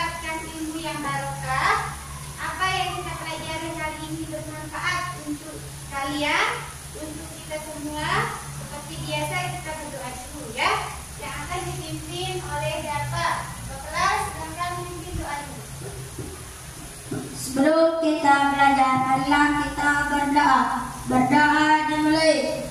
mendapatkan ilmu yang barokah. Apa yang kita pelajari kali ini bermanfaat untuk kalian, untuk kita semua. Seperti biasa kita berdoa dulu ya, yang akan dipimpin oleh Bapak kelas, silakan memimpin doa dulu. Sebelum kita belajar, marilah kita berdoa. Berdoa dimulai.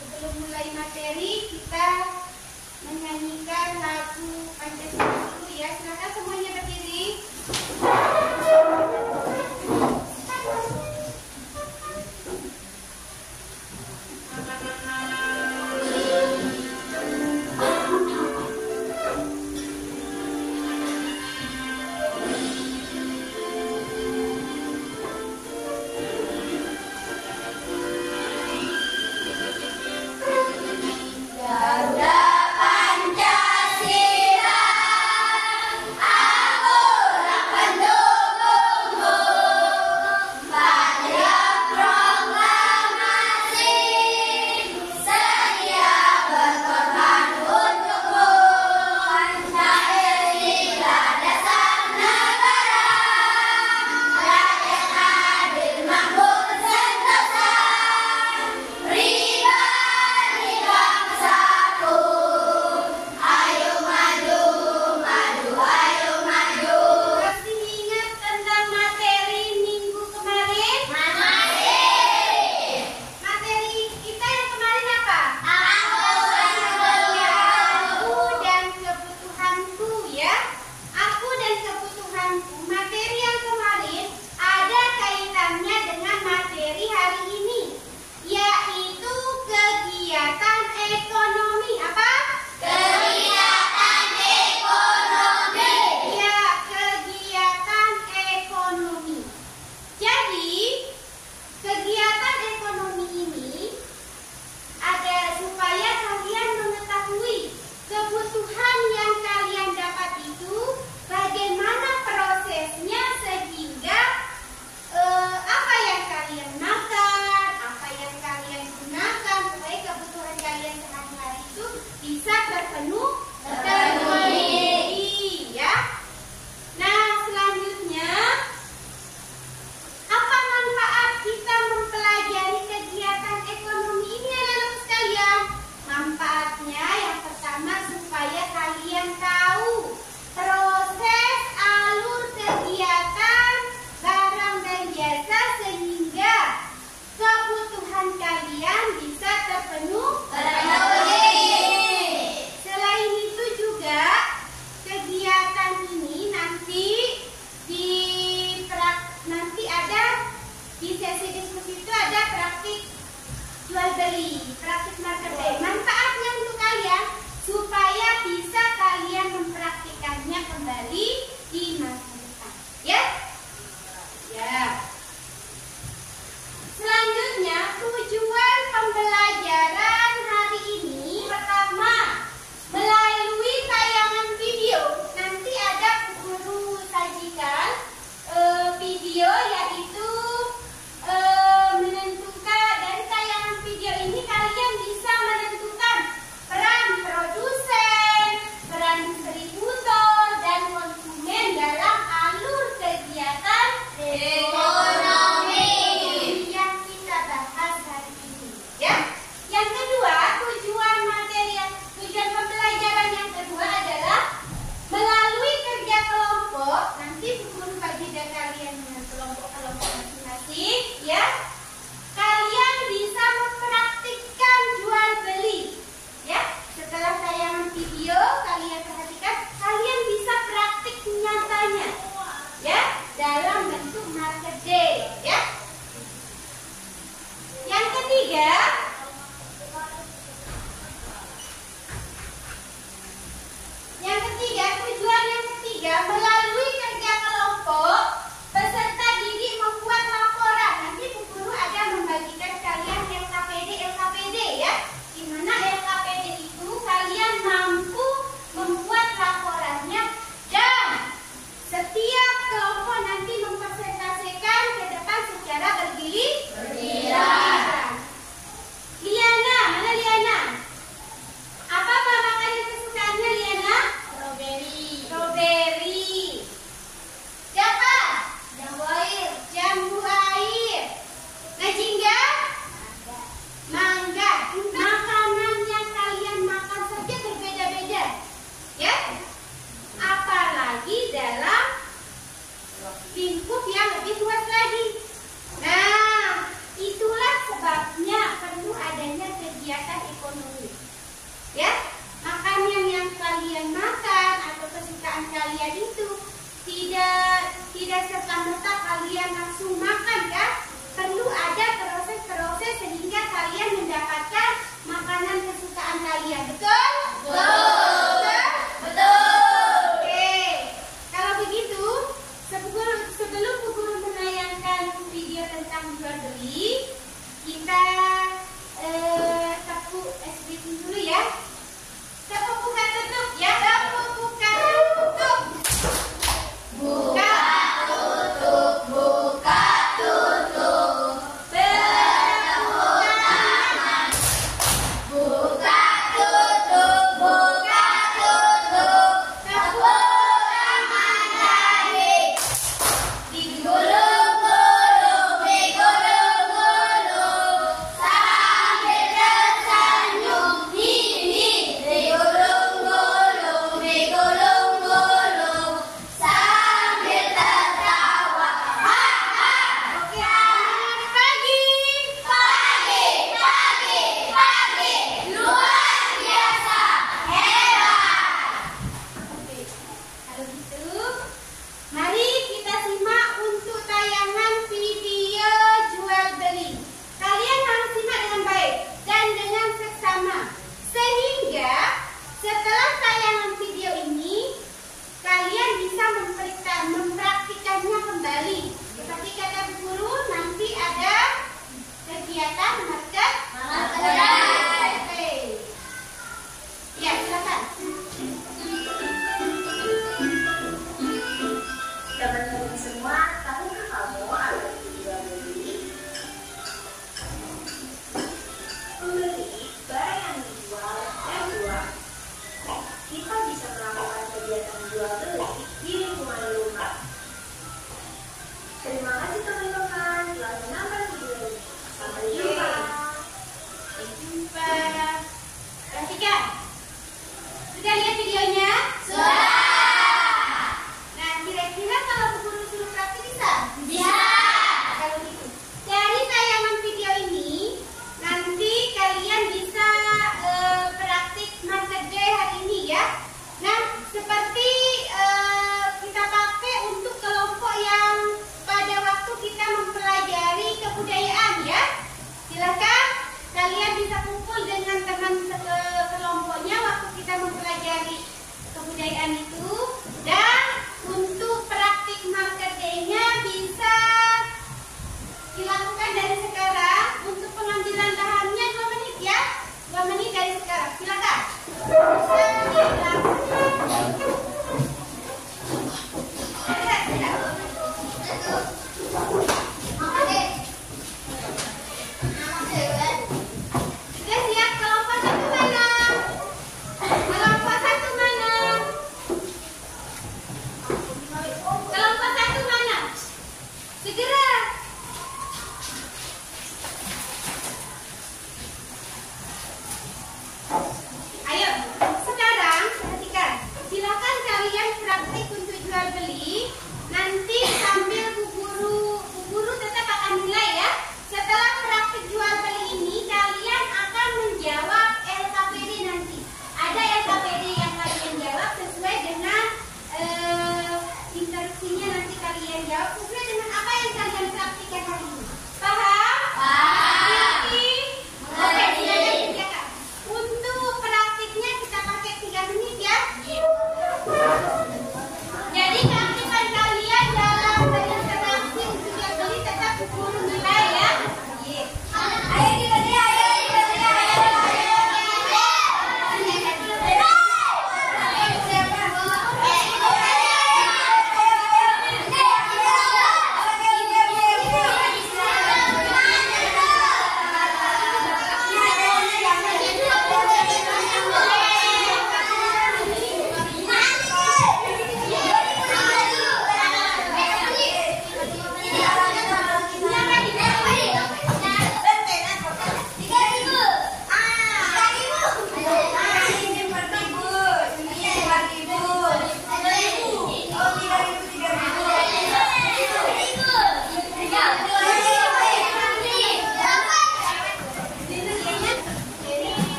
Sebelum mulai materi, kita menyanyikan lagu Pancasila dulu ya. Silakan semuanya berdiri. kita mempelajari kebudayaan itu. Dan untuk praktik marker day-nya bisa dilakukan dari sekarang. Untuk pengambilan bahannya 2 menit ya. 2 menit dari sekarang. Silakan. Bisa dilakukan. Sudah siap? Kelompok satu mana? Kelompok satu mana? Kelompok satu mana? Segera.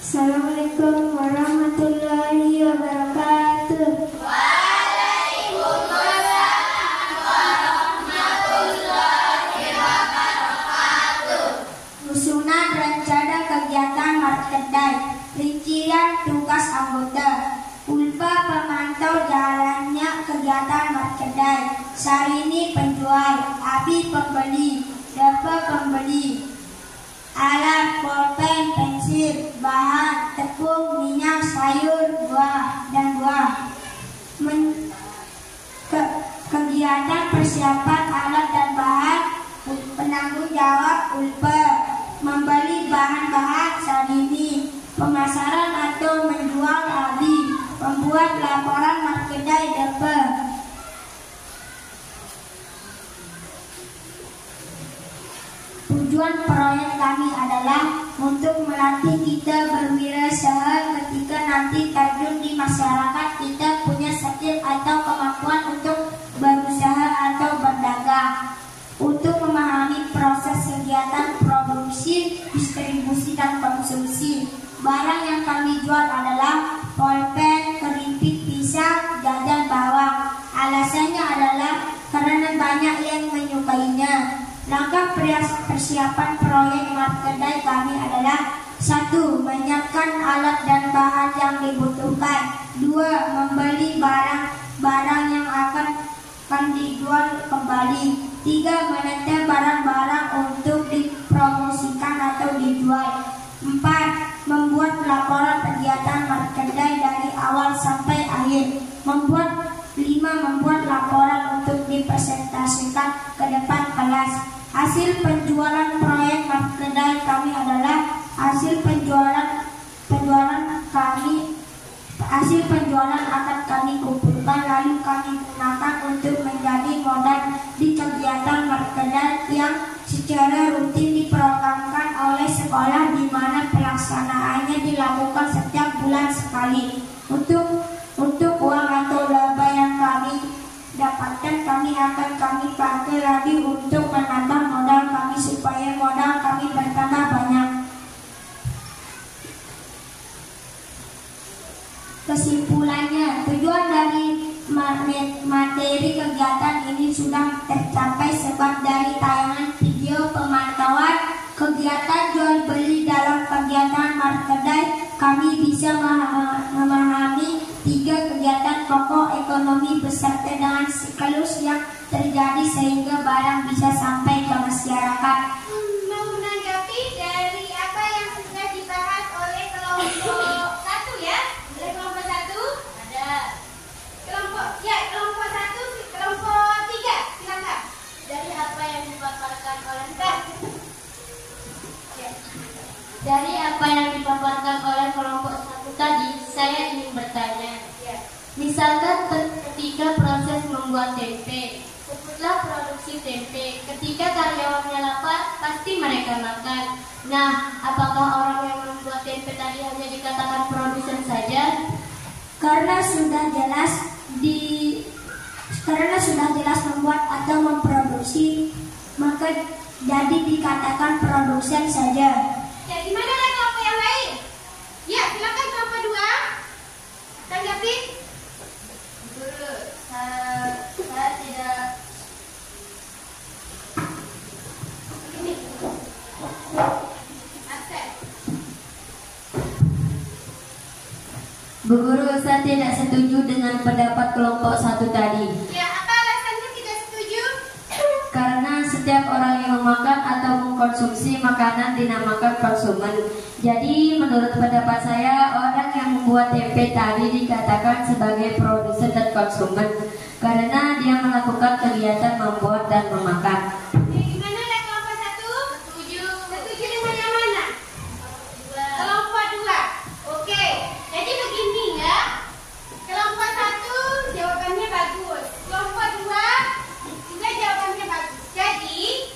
Assalamualaikum warahmatullahi wabarakatuh. Waalaikumsalam warahmatullahi wabarakatuh. Susunan rencana kegiatan markedai, rincian tugas anggota, Ulfa pemantau jalannya kegiatan markedai, Sarini penjual, Abi pembeli, Dapa pembeli, alat, pulpen, pensil, bahan, tepung, minyak, sayur, buah, dan buah. Kegiatan persiapan alat dan bahan, penanggung jawab Ulfa, membeli bahan-bahan Sarini, pemasaran atau menjual Abi, membuat laporan markedai Dapa. Tujuan proyek kami adalah untuk melatih kita berwirausaha ketika nanti terjun di masyarakat. Kita punya skill atau kemampuan untuk berusaha atau berdagang, untuk memahami proses kegiatan produksi, distribusi, dan konsumsi. Barang yang kami jual adalah pulpen, keripik pisang, jajan bawang. Alasannya adalah karena banyak yang menyukainya. Langkah persiapan proyek markedai kami adalah: 1. Menyiapkan alat dan bahan yang dibutuhkan. 2. Membeli barang yang akan dijual kembali. 3. Menata barang-barang untuk dipromosikan atau dijual. 4. Membuat laporan kegiatan markedai dari awal sampai akhir. 5. Membuat laporan untuk dipresentasikan ke depan kelas. Hasil penjualan proyek markedai kami adalah hasil penjualan akan kami kumpulkan, lalu kami gunakan untuk menjadi modal di kegiatan markedai yang secara rutin diprogramkan oleh sekolah, di mana pelaksanaannya dilakukan setiap bulan sekali. Untuk uang atau laba yang kami dapatkan, kami akan pakai lagi untuk menambah modal kami supaya modal kami bertambah banyak. Kesimpulannya, tujuan dari materi kegiatan ini sudah tercapai sebab dari tayangan video pemantauan kegiatan jual beli dalam kegiatan markedai, kami bisa memahami 3 kegiatan pokok ekonomi beserta dengan siklus yang terjadi sehingga barang bisa sampai ke masyarakat. Mau menanggapi dari apa yang sudah dibahas oleh kelompok 1 ya? Oleh kelompok 1 ada kelompok 1, kelompok 3 silakan. Dari apa yang dipaparkan oleh Dari apa yang dipaparkan oleh kelompok 1 tadi, saya ingin bertanya. Misalkan ketika proses membuat tempe, sebutlah produksi tempe. Ketika karyawannya lapar, pasti mereka makan. Nah, apakah orang yang membuat tempe tadi hanya dikatakan produsen saja? Karena sudah jelas membuat atau memproduksi, maka jadi dikatakan produsen saja. Ya, gimana dengan kelompok yang lain? Ya, silakan kelompok 2. Tanggapi. Guru, saya tidak. Ini. Akses. Bu Guru, saya tidak setuju dengan pendapat kelompok 1 tadi. Ya, apa alasannya tidak setuju? Karena setiap orang yang memakan atau mengkonsumsi makanan dinamakan konsumen. Jadi menurut pendapat saya, orang yang membuat tempe tadi dikatakan sebagai produsen dan konsumen karena dia melakukan kegiatan membuat dan memakan. Ya, gimana dengan kelompok 1? Setuju. Setuju dengan yang mana? Kelompok 2. Oke. Jadi begini ya. Kelompok 1 jawabannya bagus. Kelompok 2 juga jawabannya bagus. Jadi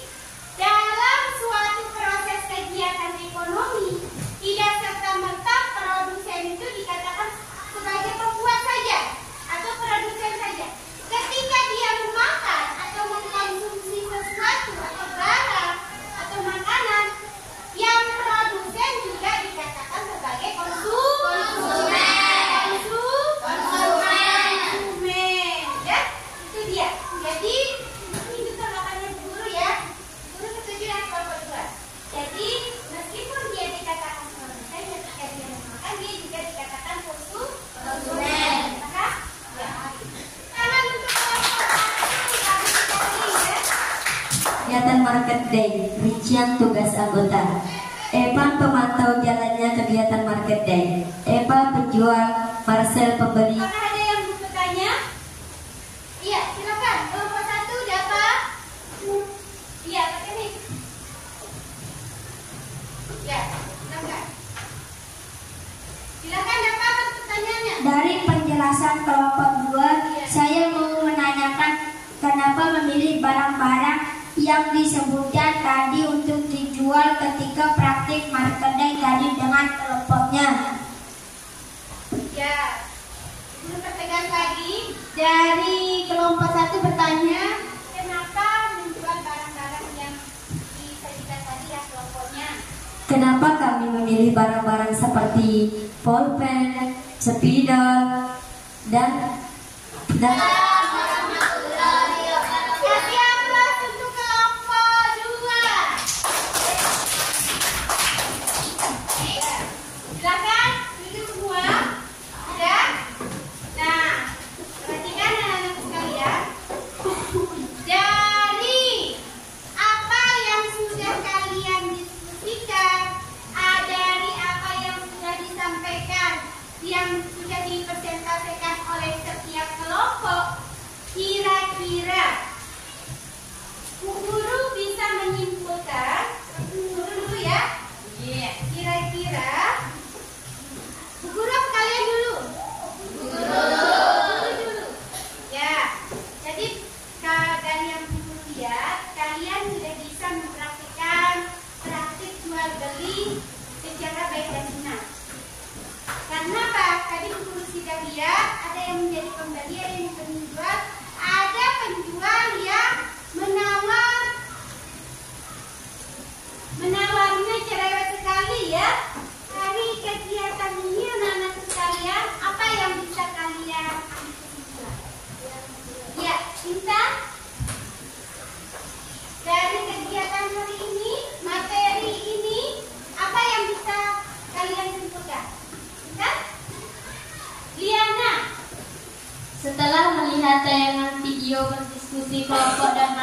dalam suatu proses kegiatan ekonomi, tidak serta-merta produsen itu dikatakan sebagai pembuat saja atau produsen saja. Ketika dia memakan atau mengkonsumsi sesuatu tugas anggota. Evan pemantau jalannya kegiatan market day. Eva penjual, Marcel pembeli. Apakah ada yang bertanya? Iya, silakan. Kelompok 1 dapat. Iya, pakai mic. Ya, silakan. Silakan dapat pertanyaannya. Dari penjelasan kelompok 2, saya mau menanyakan kenapa memilih barang-barang yang disebutkan tadi untuk dijual ketika praktik market day tadi dengan kelompoknya. Ya, belum pertegas lagi. Dari kelompok 1 bertanya, kenapa menjual barang-barang yang disajikan tadi ya kelompoknya? Kenapa kami memilih barang-barang seperti pulpen, spidol, dan Kasih aplaus untuk kelompok 2. Silakan duduk semua. Sudah? Nah, perhatikan anak-anak sekalian. Dari apa yang sudah kalian diskusikan, dari apa yang sudah disampaikan, yang sudah dipresentasikan oleh setiap kelompok, kira-kira Bu Guru bisa menyimpulkan, Bu Guru dulu ya. Kira-kira Bu Guru apa kalian dulu? Bu Guru dulu. Ya, jadi dari yang Bu Guru lihat, kalian sudah bisa mempraktikkan praktik jual beli secara baik dan benar. Karena apa? Tadi Bu Guru sudah lihat ada yang menjadi pembeli, ada yang penjual, ada penjual yang menawarnya cerewet sekali ya. Dari kegiatan ini anak-anak sekalian, apa yang bisa kalian ambil kesimpulan? Ya, Intan. Dari kegiatan hari ini, materi ini, apa yang bisa kalian simpulkan? Intan? Liana. Setelah melihat tayangan video berdiskusi kelompok dan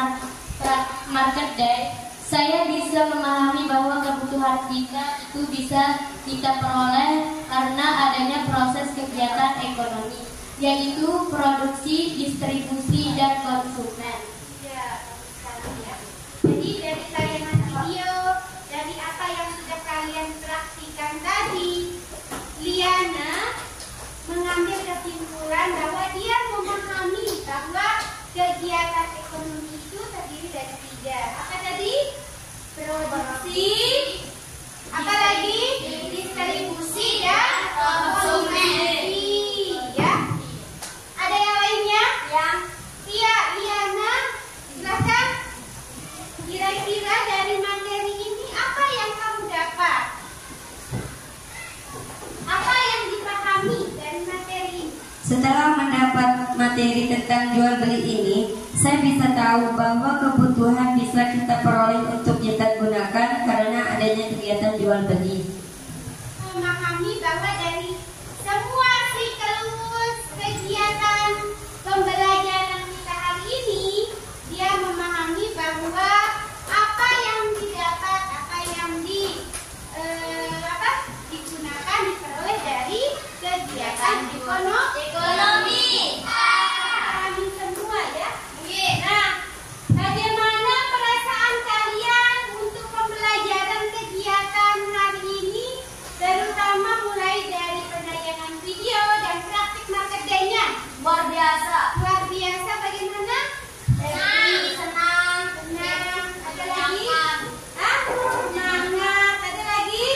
market day, saya bisa memahami bahwa kebutuhan kita itu bisa kita peroleh karena adanya proses kegiatan ekonomi, yaitu produksi, distribusi, dan konsumen. Ya, bagus sekali ya. Jadi dari tayangan video, dari apa yang sudah kalian praktikan tadi, Liana mengambil kesimpulan bahwa dia memahami bahwa kegiatan ekonomi itu terdiri dari 3. Apa tadi? Produksi, apa lagi? Distribusi dan konsumsi. Ya. Ada yang lainnya? Iya, Liana. Silakan. Kira-kira dari materi ini apa yang kamu dapat? Apa yang dipahami dari materi ini? Setelah mendapat materi tentang jual beli ini, saya bisa tahu bahwa kebutuhan bisa kita peroleh untuk kita gunakan karena adanya kegiatan jual beli. Memahami bahwa dari semua siklus kegiatan pembelajaran kita hari ini, dia memahami bahwa apa yang didapat, apa yang digunakan diperoleh dari kegiatan ekonomi. Kami semua ya. Nah, bagaimana perasaan kalian untuk pembelajaran kegiatan hari ini, terutama mulai dari penayangan video dan praktik market day-nya? Luar biasa. Luar biasa bagaimana? Senang. Ada lagi? Semangat. Ada lagi?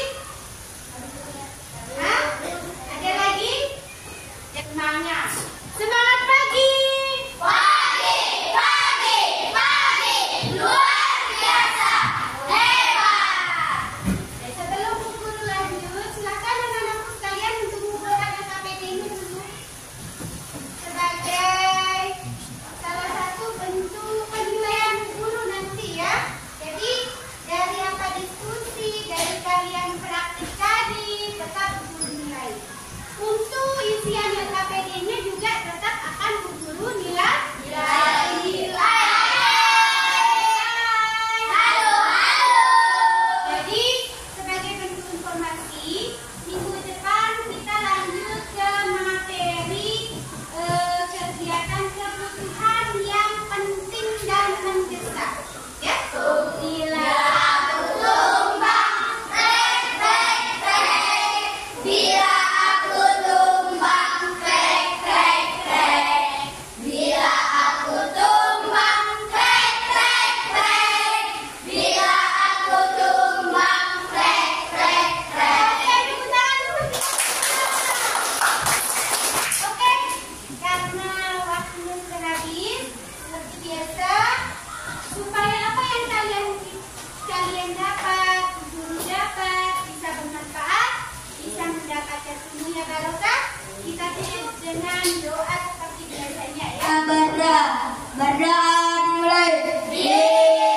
Ada lagi? Semangat. Semangat pagi. Luar biasa. Hebat. Sebelum Bu Guru lanjut, silakan anak-anakku sekalian untuk mengumpulkan KPD ini dulu sebagai salah satu bentuk penilaian Bu Guru nanti ya. Jadi dari apa diskusi, dari kalian praktik tadi, tetap Bu Guru nilai. Untuk isian KPD-nya juga tetap akan Bu Guru nilai. Halo. sehat semuanya barokah. Kita tutup dengan doa seperti biasanya ya. Berdoa dimulai.